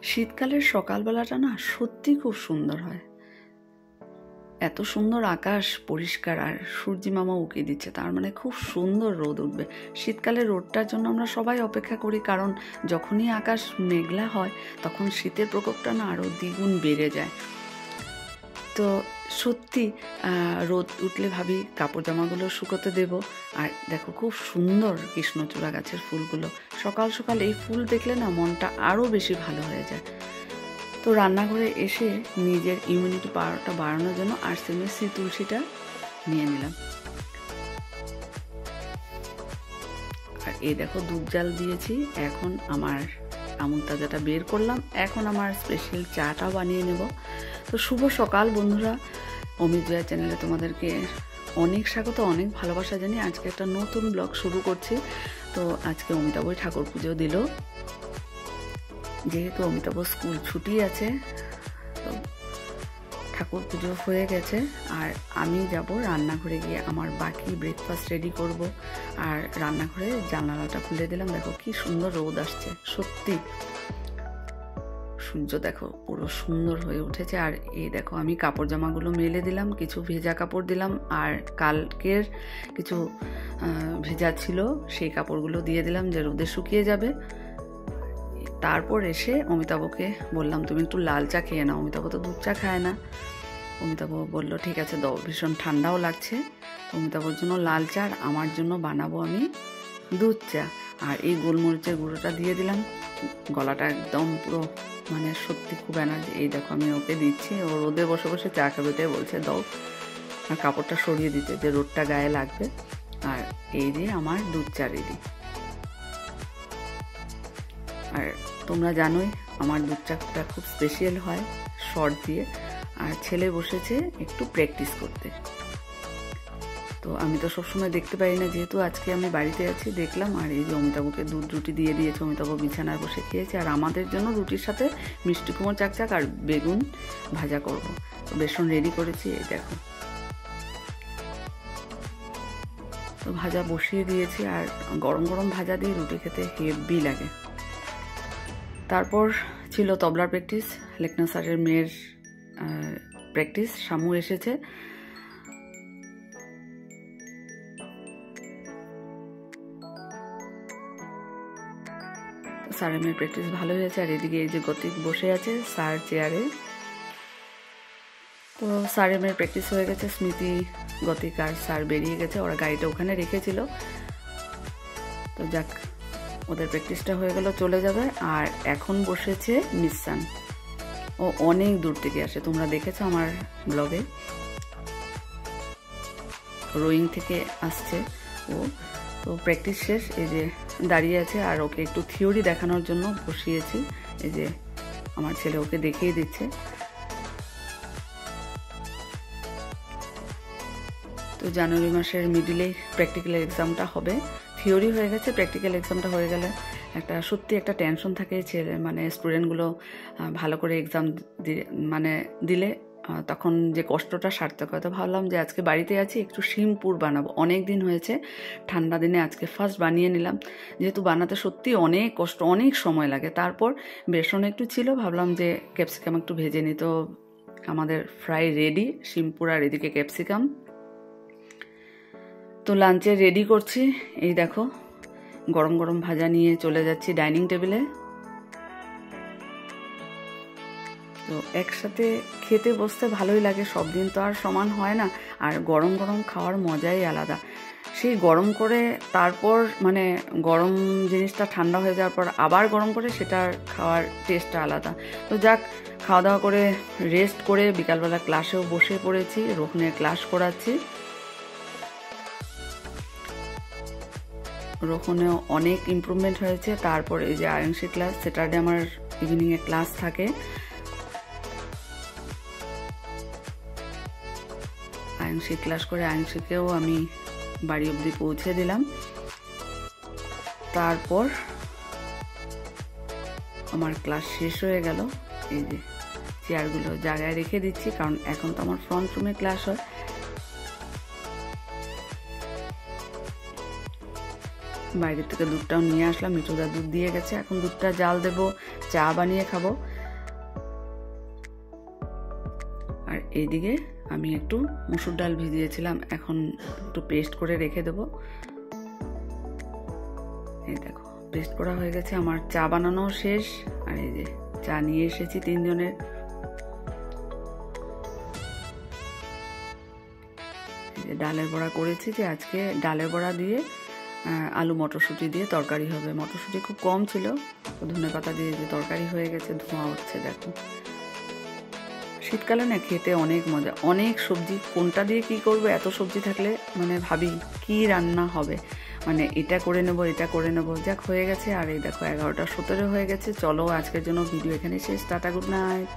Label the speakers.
Speaker 1: শীতকালের সকালবেলাটা না সত্যি খুব সুন্দর হয়। এত সুন্দর আকাশ পরিষ্কার, আর সূর্যি মামা উঁকি দিচ্ছে, তার মানে খুব সুন্দর রোদ উঠবে। শীতকালে রোদটার জন্য আমরা সবাই অপেক্ষা করি, কারণ যখনই আকাশ মেঘলা হয় তখন শীতের প্রকোপটা না আরও দ্বিগুণ বেড়ে যায়। তো সত্যি রোদ উঠলে ভাবি কাপড় জামাগুলো শুকোতে দেব। আর দেখো খুব সুন্দর কৃষ্ণচূড়া গাছের ফুলগুলো, সকাল সকাল এই ফুল দেখলে না মনটা আরও বেশি ভালো হয়ে যায়। তো রান্নাঘরে এসে নিজের ইমিউনিটি পাওয়ারটা বাড়ানোর জন্য আরসিএমএসি তুলসীটা নিয়ে নিলাম। আর এই দেখো দুধ জাল দিয়েছি, এখন আমার আমুল তাজাটা বের করলাম, এখন আমার স্পেশাল চাটাও বানিয়ে নেব। তো শুভ সকাল বন্ধুরা, অমিত জয়া চ্যানেলে তোমাদেরকে অনেক স্বাগত, অনেক ভালোবাসা জানিয়ে আজকে একটা নতুন ব্লগ শুরু করছি। তো আজকে অমিতাভই ঠাকুর পুজো দিল, যেহেতু অমিতাভ স্কুল ছুটি আছে, তো ঠাকুর পুজো হয়ে গেছে। আর আমি যাব রান্নাঘরে গিয়ে আমার বাকি ব্রেকফাস্ট রেডি করব। আর রান্নাঘরে জানালাটা খুলে দিলাম, দেখো কি সুন্দর রোদ আসছে, সত্যি সূর্য দেখো পুরো সুন্দর হয়ে উঠেছে। আর এই দেখো আমি কাপড় জামাগুলো মেলে দিলাম, কিছু ভেজা কাপড় দিলাম, আর কালকের কিছু ভেজা ছিল সেই কাপড়গুলো দিয়ে দিলাম যে রোদে শুকিয়ে যাবে। তারপর এসে অমিতাভকে বললাম তুমি একটু লাল চা খেয়ে নাও, অমিতাভ তো দুধ চা খায় না। অমিতাভ বলল ঠিক আছে দাও, ভীষণ ঠান্ডাও লাগছে। অমিতাভর জন্য লাল চা, আর আমার জন্য বানাবো আমি দুধ চা। আর এই গোলমরিচের গুঁড়োটা দিয়ে দিলাম, গলাটা একদম পুরো মানে সত্যি খুব এনার্জি। এই দেখো আমি ওকে দিচ্ছি, ও রোদে বসে বসে চা খাবে তাই বলছে দাও, আর কাপড়টা সরিয়ে দিতে যে রোদটা গায়ে লাগবে। আর এই দিয়ে আমার দুধ চা রেডি। আর তোমরা জানোই আমার দুধ চাটা খুব স্পেশাল হয় শর্ট দিয়ে। আর ছেলে বসেছে একটু প্র্যাকটিস করতে, তো আমি তো সবসময় দেখতে পারি না, যেহেতু আজকে আমি বাড়িতে আছি দেখলাম। আর এই যে অমিতাভকে দুধ রুটি দিয়ে দিয়েছে, অমিতাভ বিছানায় বসে খেয়েছে। আর আমাদের জন্য রুটির সাথে মিষ্টি কুমড়ো চাকচাক আর বেগুন ভাজা করব। তো বেসন রেডি করেছি, এই দেখো। তো ভাজা বসিয়ে দিয়েছি, আর গরম গরম ভাজা দিয়ে রুটি খেতে হেভি লাগে। তারপর ছিল তবলার প্র্যাকটিস, লেখনা স্যারের মেয়ের প্র্যাকটিস, শামু এসেছে। স্যারের মেয়ের প্র্যাকটিস ভালো হয়েছে। আর এদিকে এই যে গতিক বসে আছে স্যার চেয়ারে। তো স্যারের মেয়ের প্র্যাকটিস হয়ে গেছে, স্মৃতি গতিক আর স্যার বেরিয়ে গেছে, ওরা গাড়িটা ওখানে রেখেছিল। তো যাক, ওদের প্র্যাকটিসটা হয়ে গেল, চলে যাবে। আর এখন বসেছে মিসান, ও অনেক দূর থেকে আসে, তোমরা দেখেছো আমার ব্লগে, রোয়িং থেকে আসছে ও। তো প্র্যাকটিস শেষ, এই যে দাঁড়িয়ে আছে। আর ওকে একটু থিওরি দেখানোর জন্য বসিয়েছি, এই যে আমার ছেলে ওকে দেখিয়ে দিচ্ছে। তো জানুয়ারি মাসের মিডিলে প্র্যাকটিক্যাল এক্সামটা হবে, থিওরি হয়ে গেছে, প্র্যাকটিক্যাল এক্সামটা হয়ে গেলে একটা সত্যি একটা টেনশন থাকে ছেলে মানে স্টুডেন্টগুলো ভালো করে এক্সাম দিলে তখন যে কষ্টটা সার্থক হয়। তো ভাবলাম যে আজকে বাড়িতে আছি, একটু শিমপুর বানাবো, অনেক দিন হয়েছে, ঠান্ডা দিনে আজকে ফার্স্ট বানিয়ে নিলাম। যেহেতু বানাতে সত্যি অনেক কষ্ট, অনেক সময় লাগে। তারপর বেসন একটু ছিল, ভাবলাম যে ক্যাপসিকাম একটু ভেজে নিই। তো আমাদের ফ্রাই রেডি, শিমপুর আর এদিকে ক্যাপসিকাম। তো লাঞ্চে রেডি করছি, এই দেখো গরম গরম ভাজা নিয়ে চলে যাচ্ছি ডাইনিং টেবিলে। তো একসাথে খেতে বসতে ভালোই লাগে, সব দিন তো আর সমান হয় না। আর গরম গরম খাওয়ার মজাই আলাদা। সেই গরম করে তারপর মানে গরম জিনিসটা ঠান্ডা হয়ে যাওয়ার পর আবার গরম করে সেটার খাওয়ার টেস্টটা আলাদা। তো যাক, খাওয়া দাওয়া করে রেস্ট করে বিকালবেলা ক্লাসেও বসে পড়েছি, রোহনের ক্লাস করাচ্ছি। রোহনেও অনেক ইমপ্রুভমেন্ট হয়েছে। তারপর এই যে আয়ংশী ক্লাস, স্যাটারডে আমার ইভিনিংয়ে ক্লাস থাকে। আয়ংশী ক্লাস করে আয়ংশীকেও আমি বাড়ি অবধি পৌঁছে দিলাম। তারপর আমার ক্লাস শেষ হয়ে গেল, এই যে চেয়ারগুলো জায়গায় রেখে দিচ্ছি, কারণ এখন তো আমার ফ্রন্ট রুমে ক্লাস হয়। বাইরে থেকে দুধটাও নিয়ে আসলাম, মিঠুদা দুধ দিয়ে গেছে। এখন দুধটা জাল দেব, চা বানিয়ে খাবো। আর এইদিকে আমি একটু মসুর ডাল ভিজিয়েছিলাম, এখন একটু পেস্ট করে রেখে দেবো। এই দেখো পেস্ট করা হয়ে গেছে, আমার চা বানানো শেষ। আর এই যে চা নিয়ে এসেছি 3 জনের। ডালের বড়া করেছি, যে আজকে ডালের বড়া দিয়ে আলু মটরশুঁটি দিয়ে তরকারি হবে। মটরশুঁটি খুব কম ছিল, তো ধনেপাতা দিয়ে যে তরকারি হয়ে গেছে, ধোঁয়া উঠছে দেখো। শীতকালে না খেতে অনেক মজা, অনেক সবজি, কোনটা দিয়ে কি করব, এত সবজি থাকলে মানে ভাবি কি রান্না হবে, মানে এটা করে নেব এটা করে নেব। যাক হয়ে গেছে। আর এই দেখো 11টা 17 হয়ে গেছে। চলো আজকের জন্য ভিডিও এখানে শেষ। Tata, good night.